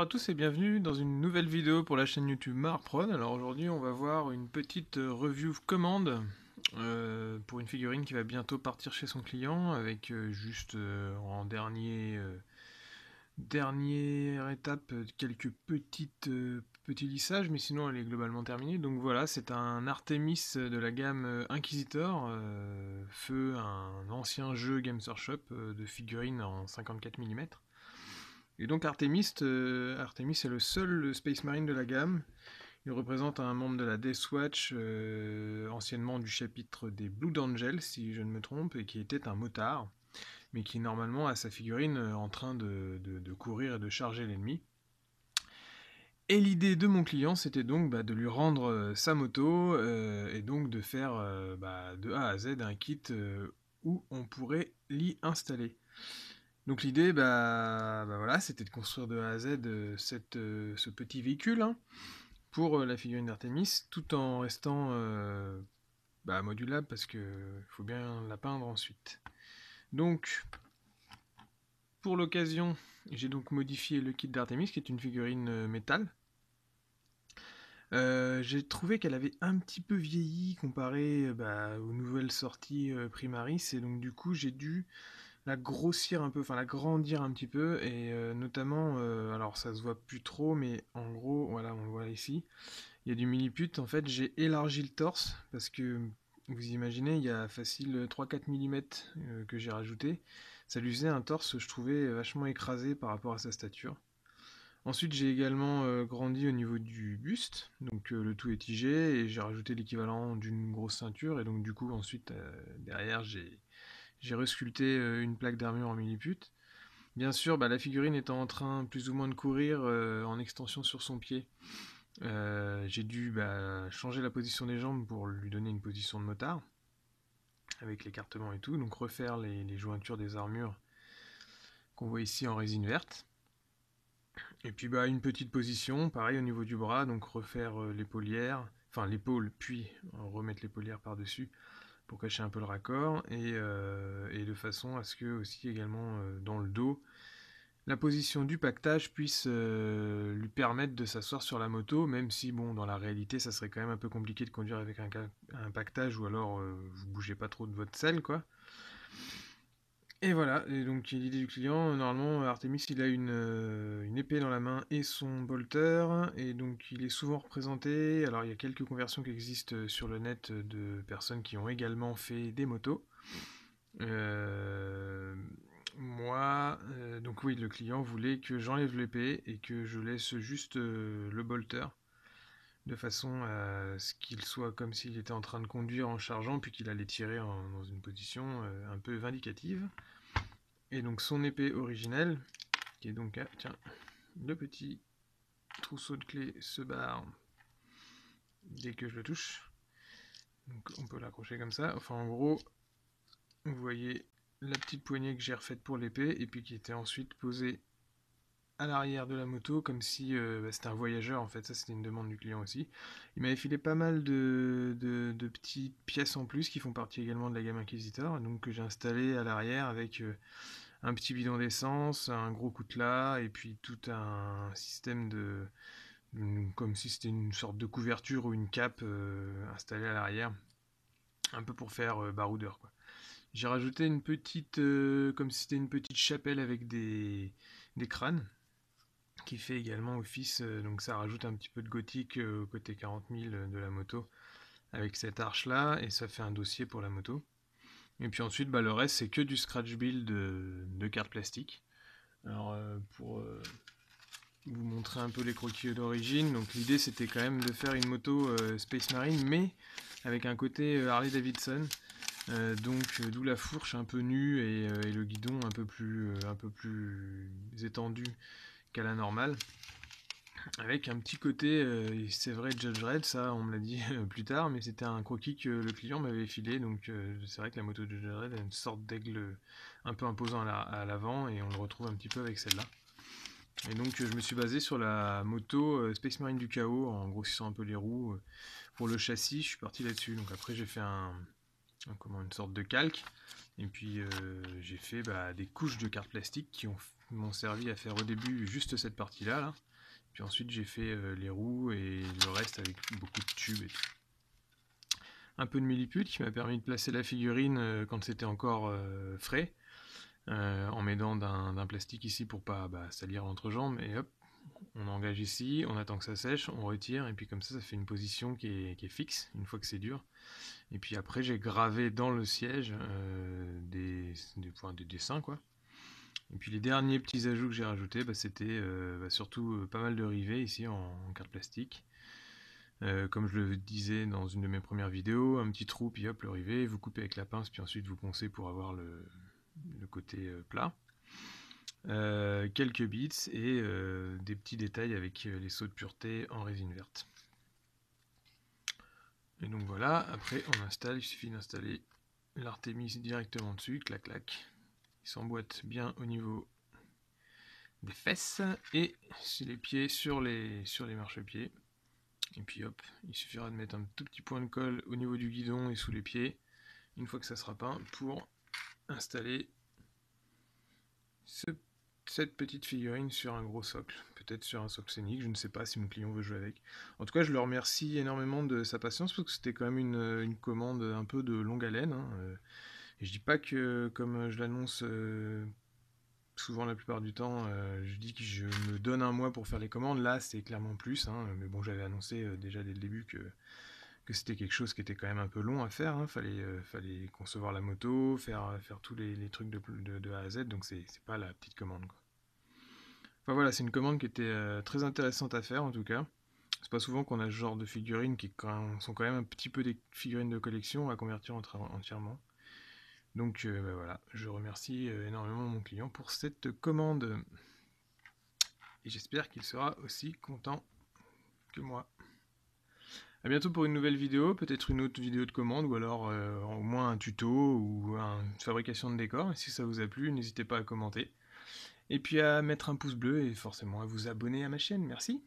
à tous et bienvenue dans une nouvelle vidéo pour la chaîne YouTube Marprod. Alors aujourd'hui on va voir une petite review commande pour une figurine qui va bientôt partir chez son client avec juste en dernière étape quelques petits lissages, mais sinon elle est globalement terminée. Donc voilà, c'est un Artemis de la gamme Inquisitor, feu un ancien jeu Games Workshop de figurines en 54 mm. Et donc Artemis est le seul Space Marine de la gamme. Il représente un membre de la Death Watch, anciennement du chapitre des Blood Angels, si je ne me trompe, et qui était un motard, mais qui normalement a sa figurine en train de courir et de charger l'ennemi. Et l'idée de mon client, c'était donc de lui rendre sa moto, et donc de faire de A à Z un kit où on pourrait l'y installer. Donc l'idée, voilà, c'était de construire de A à Z ce petit véhicule pour la figurine d'Artemis, tout en restant modulable parce qu'il faut bien la peindre ensuite. Donc, pour l'occasion, j'ai donc modifié le kit d'Artemis, qui est une figurine métal. J'ai trouvé qu'elle avait un petit peu vieilli comparé aux nouvelles sorties Primaris, et donc du coup j'ai dû la grossir un peu, enfin la grandir un petit peu, et notamment, alors ça se voit plus trop, mais en gros, voilà, on le voit ici, il y a du milliput. En fait, j'ai élargi le torse, parce que, vous imaginez, il y a facile 3-4 mm que j'ai rajouté, ça lui faisait un torse, je trouvais, vachement écrasé par rapport à sa stature. Ensuite, j'ai également grandi au niveau du buste, donc le tout est tigé, et j'ai rajouté l'équivalent d'une grosse ceinture, et donc du coup, ensuite, derrière, j'ai resculpté une plaque d'armure en milliput. Bien sûr, la figurine étant en train plus ou moins de courir en extension sur son pied, j'ai dû changer la position des jambes pour lui donner une position de motard, avec l'écartement et tout, donc refaire les jointures des armures qu'on voit ici en résine verte. Et puis une petite position, pareil au niveau du bras, donc refaire l'épaulière, enfin l'épaule, puis remettre l'épaulière par-dessus pour cacher un peu le raccord, et de façon à ce que aussi également dans le dos, la position du pactage puisse lui permettre de s'asseoir sur la moto, même si dans la réalité ça serait quand même un peu compliqué de conduire avec un pactage, ou alors vous bougez pas trop de votre selle quoi. Et voilà, et donc l'idée du client, normalement Artemis il a une épée dans la main et son bolter, et donc il est souvent représenté, alors il y a quelques conversions qui existent sur le net de personnes qui ont également fait des motos. Donc oui, le client voulait que j'enlève l'épée et que je laisse juste le bolter, de façon à ce qu'il soit comme s'il était en train de conduire en chargeant, puis qu'il allait tirer dans une position un peu vindicative. Et donc son épée originelle, qui est donc le petit trousseau de clés se barre dès que je le touche. Donc on peut l'accrocher comme ça. Enfin en gros, vous voyez la petite poignée que j'ai refaite pour l'épée, et puis qui était ensuite posée à l'arrière de la moto, comme si c'était un voyageur en fait. Ça c'était une demande du client aussi. Il m'avait filé pas mal de petites pièces en plus qui font partie également de la gamme Inquisitor, donc que j'ai installé à l'arrière avec un petit bidon d'essence, un gros coutelas, et puis tout un système comme si c'était une sorte de couverture ou une cape installée à l'arrière, un peu pour faire baroudeur quoi. J'ai rajouté une petite, comme si c'était une petite chapelle avec des crânes, qui fait également office, donc ça rajoute un petit peu de gothique au côté 40 000 de la moto, avec cette arche là, et ça fait un dossier pour la moto. Et puis ensuite, le reste c'est que du scratch build de cartes plastiques. Alors pour vous montrer un peu les croquis d'origine, donc l'idée c'était quand même de faire une moto Space Marine, mais avec un côté Harley Davidson. D'où la fourche un peu nue, et le guidon un peu plus étendu qu'à la normale, avec un petit côté, c'est vrai, Judge Red, ça on me l'a dit plus tard, mais c'était un croquis que le client m'avait filé, donc c'est vrai que la moto de Judge Red a une sorte d'aigle un peu imposant à l'avant, et on le retrouve un petit peu avec celle-là. Et donc je me suis basé sur la moto Space Marine du Chaos, en grossissant un peu les roues. Pour le châssis, je suis parti là-dessus, donc après j'ai fait une sorte de calque, et puis j'ai fait des couches de cartes plastiques qui m'ont servi à faire au début juste cette partie là, Puis ensuite j'ai fait les roues et le reste avec beaucoup de tubes et tout. Un peu de milliput qui m'a permis de placer la figurine quand c'était encore frais, en m'aidant d'un plastique ici pour pas salir l'entrejambe, et hop, on engage ici, on attend que ça sèche, on retire, et puis comme ça fait une position qui est fixe une fois que c'est dur. Et puis après j'ai gravé dans le siège des dessins quoi. Et puis les derniers petits ajouts que j'ai rajoutés, c'était surtout pas mal de rivets ici en carte plastique. Comme je le disais dans une de mes premières vidéos, un petit trou, puis hop, le rivet, vous coupez avec la pince, puis ensuite vous poncez pour avoir le côté plat. Quelques bits et des petits détails avec les sauts de pureté en résine verte. Et donc voilà, après on installe, il suffit d'installer l'Artemis directement dessus, clac clac. Il s'emboîte bien au niveau des fesses et les pieds sur les marchepieds. Et puis hop, il suffira de mettre un tout petit point de colle au niveau du guidon et sous les pieds, une fois que ça sera peint, pour installer cette petite figurine sur un gros socle, peut-être sur un socle scénique, je ne sais pas si mon client veut jouer avec. En tout cas, je le remercie énormément de sa patience, parce que c'était quand même une commande un peu de longue haleine, hein. Et je dis pas que, comme je l'annonce souvent la plupart du temps, je dis que je me donne un mois pour faire les commandes. Là, c'est clairement plus, hein, mais bon, j'avais annoncé déjà dès le début que c'était quelque chose qui était quand même un peu long à faire, hein. Fallait concevoir la moto, faire tous les trucs de A à Z, donc c'est pas la petite commande, quoi. Enfin voilà, c'est une commande qui était très intéressante à faire en tout cas. C'est pas souvent qu'on a ce genre de figurines qui sont quand même un petit peu des figurines de collection à convertir entièrement. Donc voilà, je remercie énormément mon client pour cette commande. Et j'espère qu'il sera aussi content que moi. A bientôt pour une nouvelle vidéo, peut-être une autre vidéo de commande, ou alors au moins un tuto ou une fabrication de décor. Et si ça vous a plu, n'hésitez pas à commenter. Et puis à mettre un pouce bleu et forcément à vous abonner à ma chaîne. Merci.